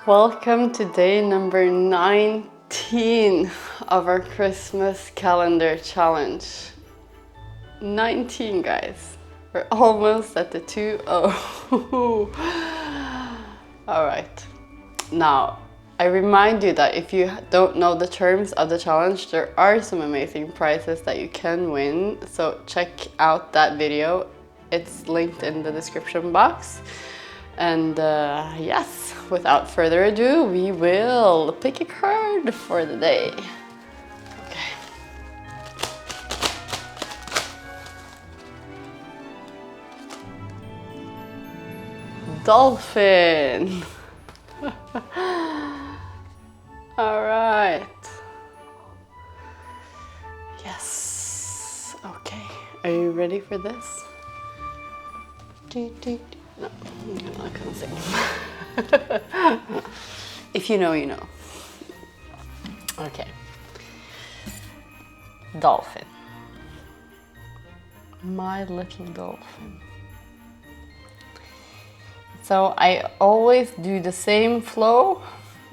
Welcome to day number 19 of our Christmas calendar challenge. 19, guys. We're almost at the 2-0. All right. Now, I remind you that if you don't know the terms of the challenge, there are some amazing prizes that you can win. So check out that video. It's linked in the description box. And yes, without further ado, we will pick a card for the day. Okay. Dolphin. All right. Yes. Okay. Are you ready for this? No, I'm not gonna sing. If you know, you know. Okay. Dolphin. My little dolphin. So I always do the same flow,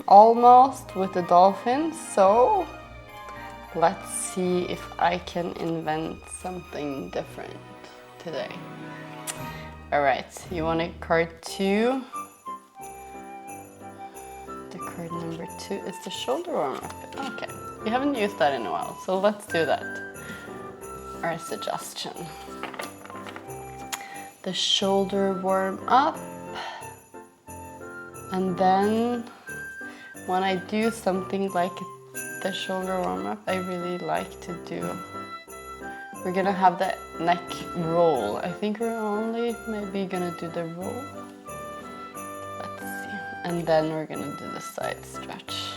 almost, with the dolphins. So let's see if I can invent something different today. All right, you want a card 2? The card number 2 is the shoulder warmer. Okay, we haven't used that in a while, so let's do that. Our suggestion. The shoulder warm up. And then when I do something like the shoulder warm up, I really like to do, we're gonna have the neck roll. I think we're only maybe gonna do the roll. Let's see. And then we're gonna do the side stretch.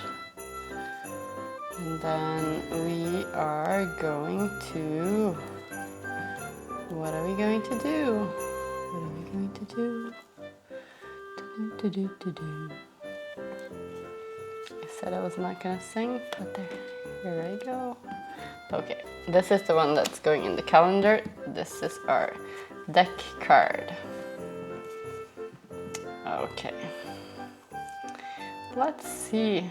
And then we are going to, what are we going to do? What are we going to do? I said I was not gonna sing, but here I go. Okay, this is the one that's going in the calendar. This is our deck card. Okay. Let's see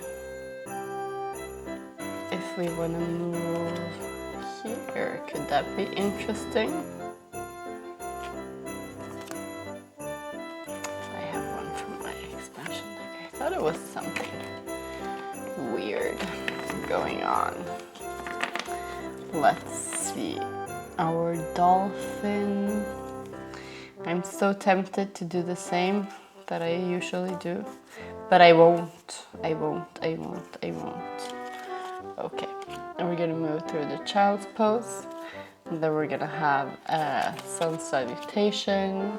if we want to move here. Could that be interesting? I have one from my expansion deck. I thought it was something weird going on. Let's see. Our dolphin. I'm so tempted to do the same that I usually do, but I won't. Okay, and we're gonna move through the child's pose, and then we're gonna have a sun salutation,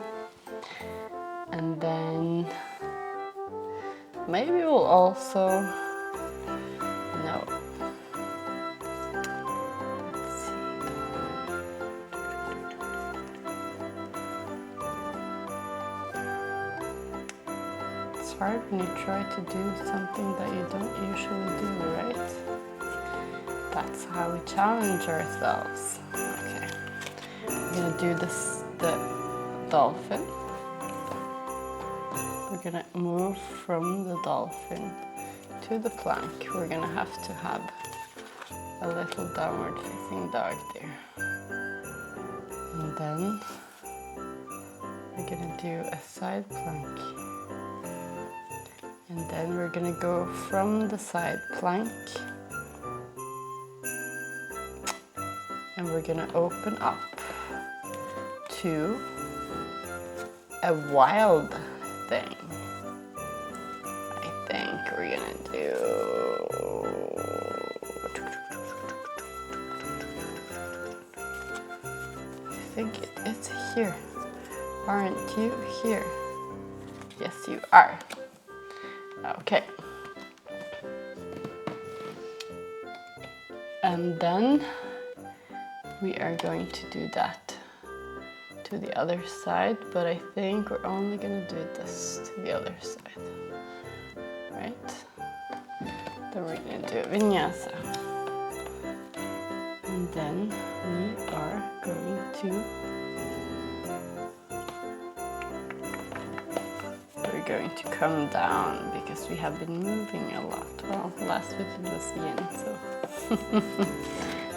and then maybe we'll also, no. Let's see. It's hard when you try to do something that you don't usually do, right? That's how we challenge ourselves. Okay, we're gonna do this, the dolphin. We're gonna move from the dolphin to the plank. We're gonna have to have a little downward facing dog there. And then we're gonna do a side plank. And then we're gonna go from the side plank and we're gonna open up to a wild thing. I think we're gonna do, I think it is here. Aren't you here? Yes, you are. Okay. And then we are going to do that to the other side, but I think we're only gonna do this to the other side, right? Then we're gonna do a vinyasa. And then we are going to, we're we're going to come down because we have been moving a lot. Well, last we did was yin, so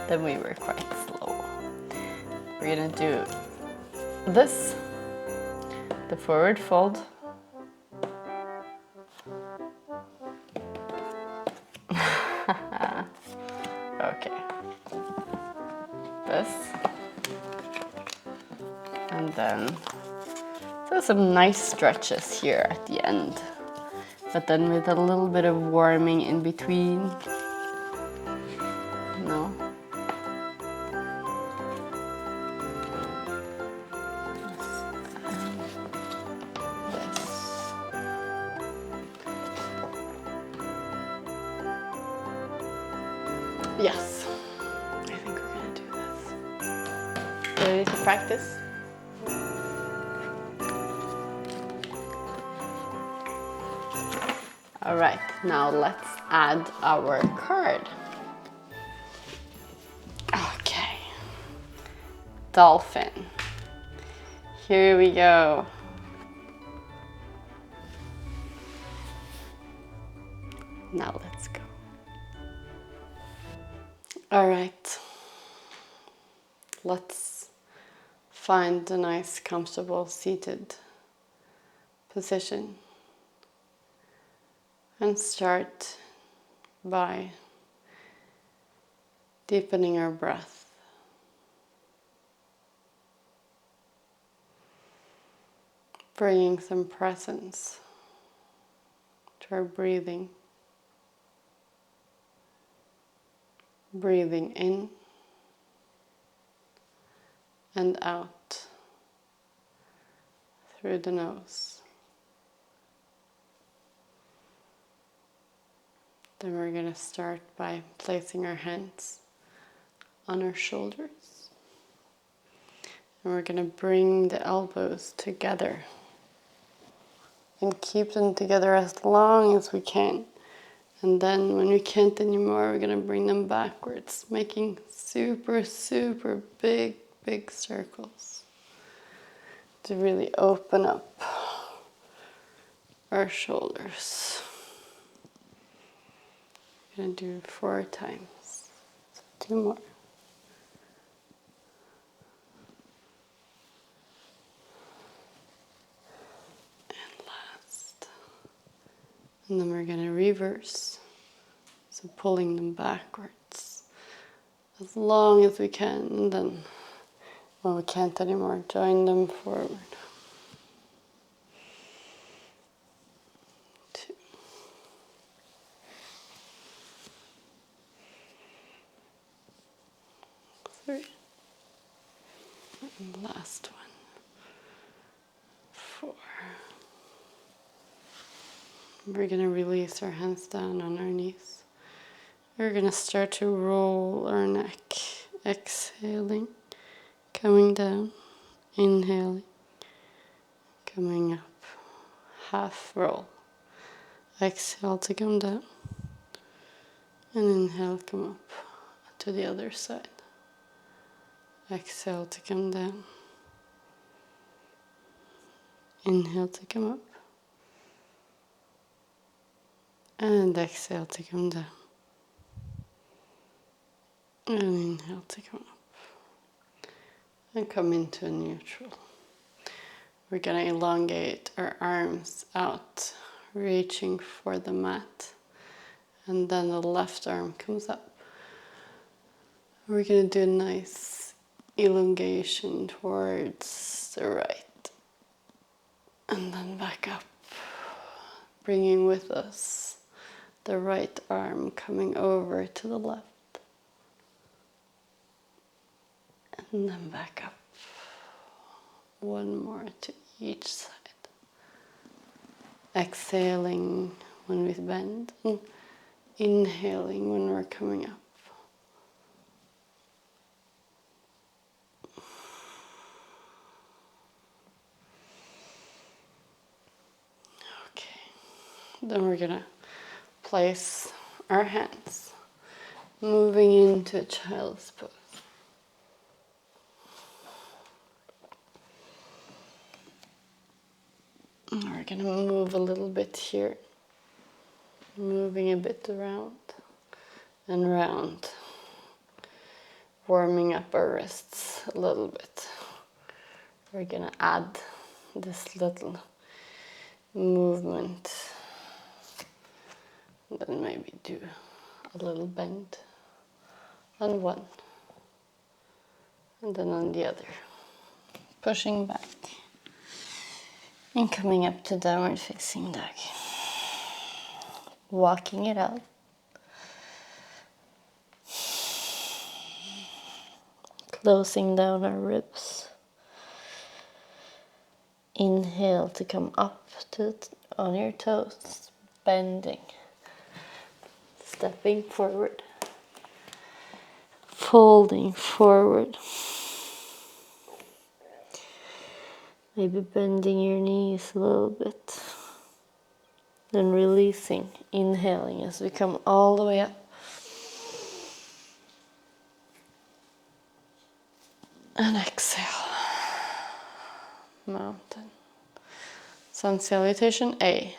then we were quite slow. We're gonna do this, the forward fold. Okay. This. And then, so some nice stretches here at the end. But then with a little bit of warming in between. No. Yes, I think we're gonna do this. Ready to practice? All right, now let's add our card. Okay, dolphin. Here we go. Now let's go. All right, let's find a nice, comfortable, seated position and start by deepening our breath. Bringing some presence to our breathing. Breathing in and out through the nose. Then we're going to start by placing our hands on our shoulders. And we're going to bring the elbows together and keep them together as long as we can. And then when we can't anymore, we're going to bring them backwards, making super, super big, big circles to really open up our shoulders. We're going to do 4 times. So 2 more. And last. And then we're going to reverse. So pulling them backwards as long as we can, and then when we can't anymore, join them forward. 2. Three. And last one. 4. We're going to release our hands down on our knees. We're going to start to roll our neck, exhaling, coming down, inhaling, coming up, half roll. Exhale to come down, and inhale, come up to the other side. Exhale to come down, inhale to come up, and exhale to come down. And inhale to come up. And come into a neutral. We're going to elongate our arms out, reaching for the mat. And then the left arm comes up. We're going to do a nice elongation towards the right. And then back up, bringing with us the right arm coming over to the left. And then back up. 1 more to each side. Exhaling when we bend, and inhaling when we're coming up. Okay. Then we're gonna place our hands, moving into child's pose. We're going gonna move a little bit here, moving a bit around and round, warming up our wrists a little bit. We're gonna add this little movement, and then maybe do a little bend on one and then on the other, pushing back and coming up to downward facing dog, walking it out, closing down our ribs. Inhale to come up to on your toes, bending, stepping forward, folding forward, maybe bending your knees a little bit, then releasing, inhaling as we come all the way up, and exhale, mountain. Sun salutation A.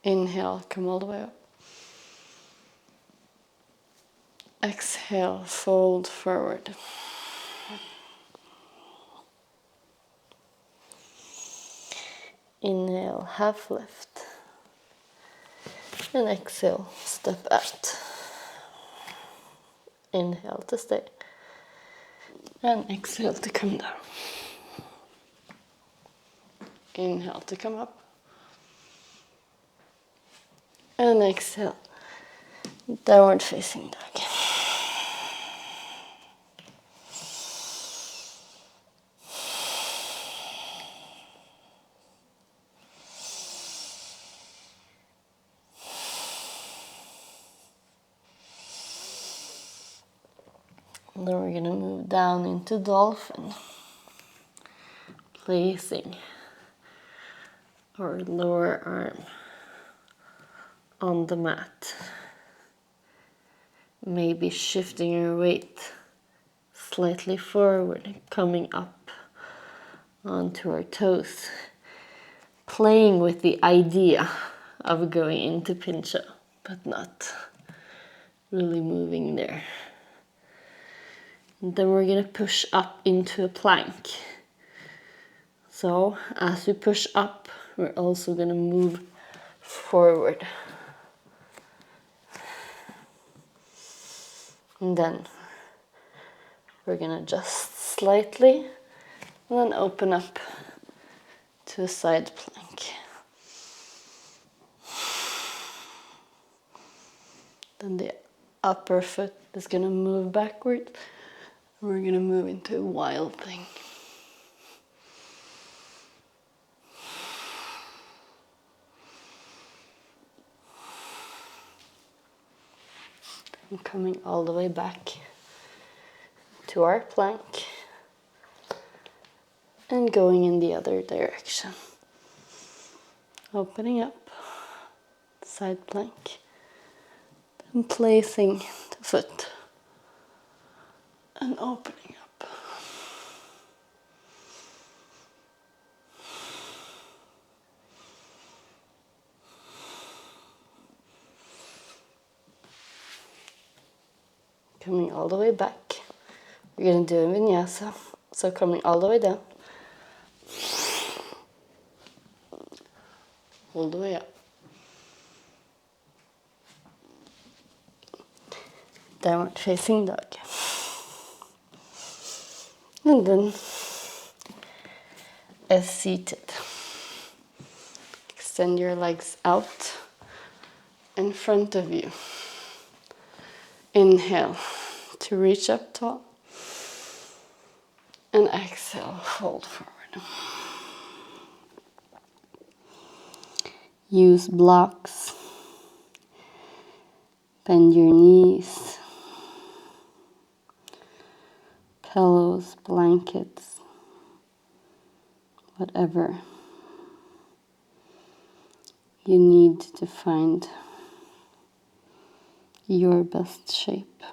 Inhale, come all the way up. Exhale, fold forward. Inhale, half lift. And exhale, step out. Inhale to stay. And exhale to come down. Inhale to come up. And exhale, downward facing dog. And then we're going to move down into dolphin, placing our lower arm on the mat. Maybe shifting your weight slightly forward, coming up onto our toes. Playing with the idea of going into pincha, but not really moving there. And then we're going to push up into a plank. So as we push up, we're also going to move forward. And then we're going to adjust slightly and then open up to a side plank. Then the upper foot is going to move backward. And we're going to move into a wild thing. And coming all the way back to our plank and going in the other direction. Opening up, side plank, and placing the foot and opening up. Coming all the way back. We're going to do a vinyasa, so coming all the way down. All the way up. Downward facing dog. And then as seated. Extend your legs out in front of you. Inhale to reach up tall. And exhale, fold forward. Use blocks. Bend your knees. Pillows, blankets, whatever you need to find your best shape.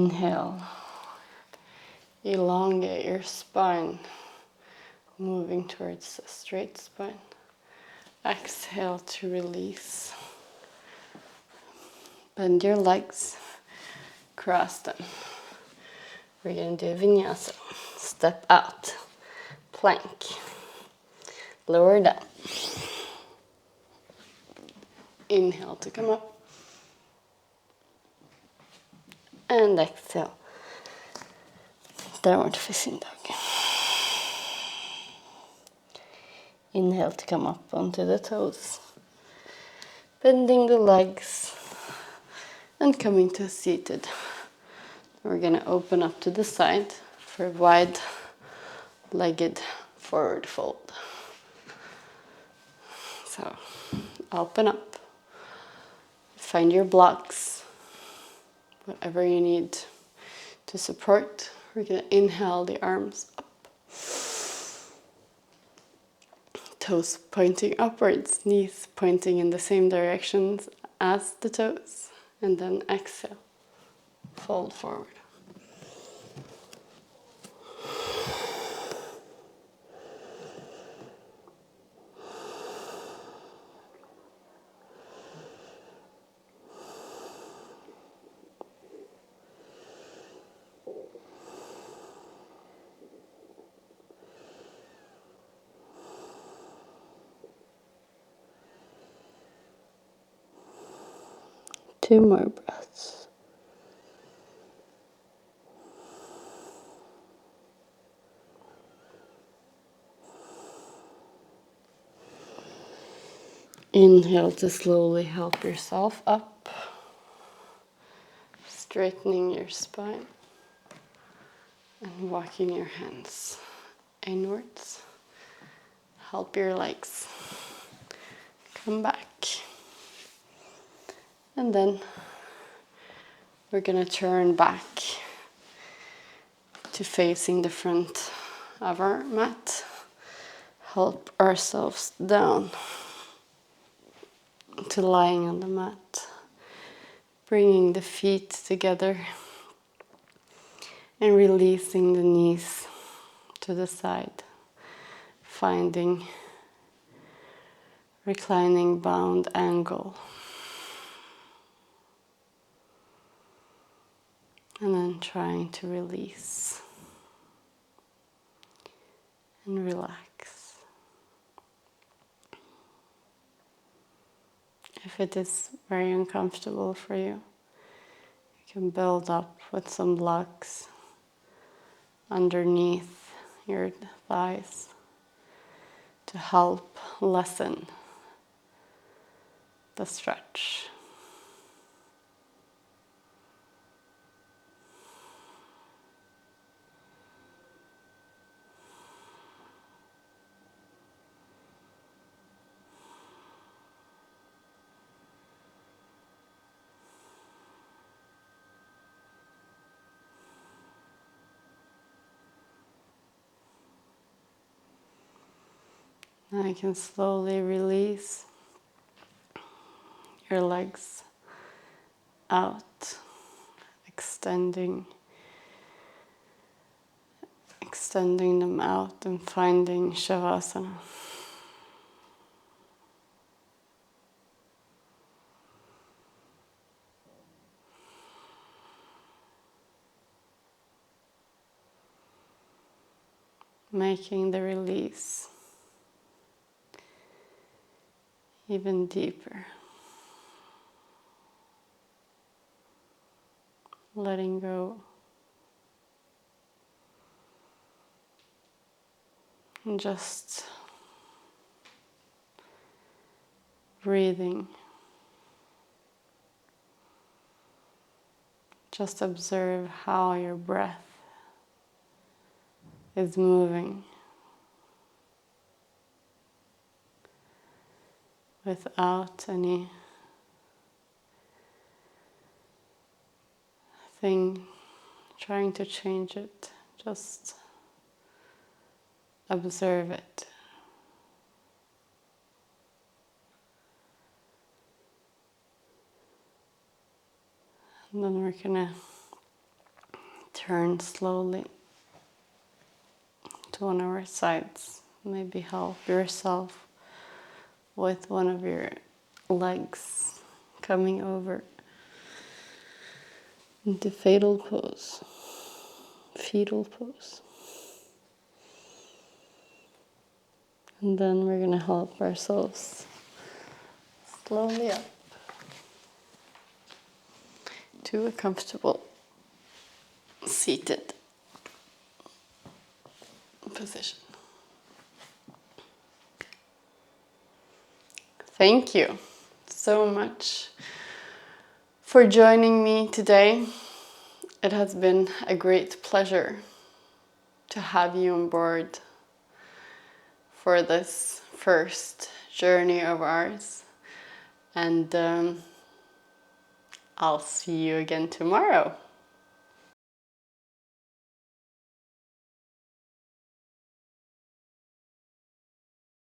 Inhale. Elongate your spine, moving towards a straight spine. Exhale to release. Bend your legs, cross them. We're going to do vinyasa. Step out, plank, lower down. Inhale to come up. And exhale, downward facing dog. Inhale to come up onto the toes. Bending the legs and coming to a seated. We're going to open up to the side for a wide-legged forward fold. So, open up. Find your blocks, whatever you need to support. We're going to inhale the arms up. Toes pointing upwards, knees pointing in the same directions as the toes. And then exhale, fold forward. Two more breaths. Inhale to slowly help yourself up, straightening your spine and walking your hands inwards. Help your legs come back. And then we're going to turn back to facing the front of our mat. Help ourselves down to lying on the mat. Bringing the feet together and releasing the knees to the side. Finding reclining bound angle. And then trying to release and relax. If it is very uncomfortable for you, you can build up with some blocks underneath your thighs to help lessen the stretch. Now you can slowly release your legs out, extending them out and finding Shavasana. Making the release even deeper. Letting go. And just breathing. Just observe how your breath is moving without anything trying to change it. Just observe it. And then we're gonna turn slowly to one of our sides. Maybe help yourself with one of your legs coming over into fetal pose. And then we're going to help ourselves slowly up to a comfortable seated position. Thank you so much for joining me today. It has been a great pleasure to have you on board for this first journey of ours. And I'll see you again tomorrow.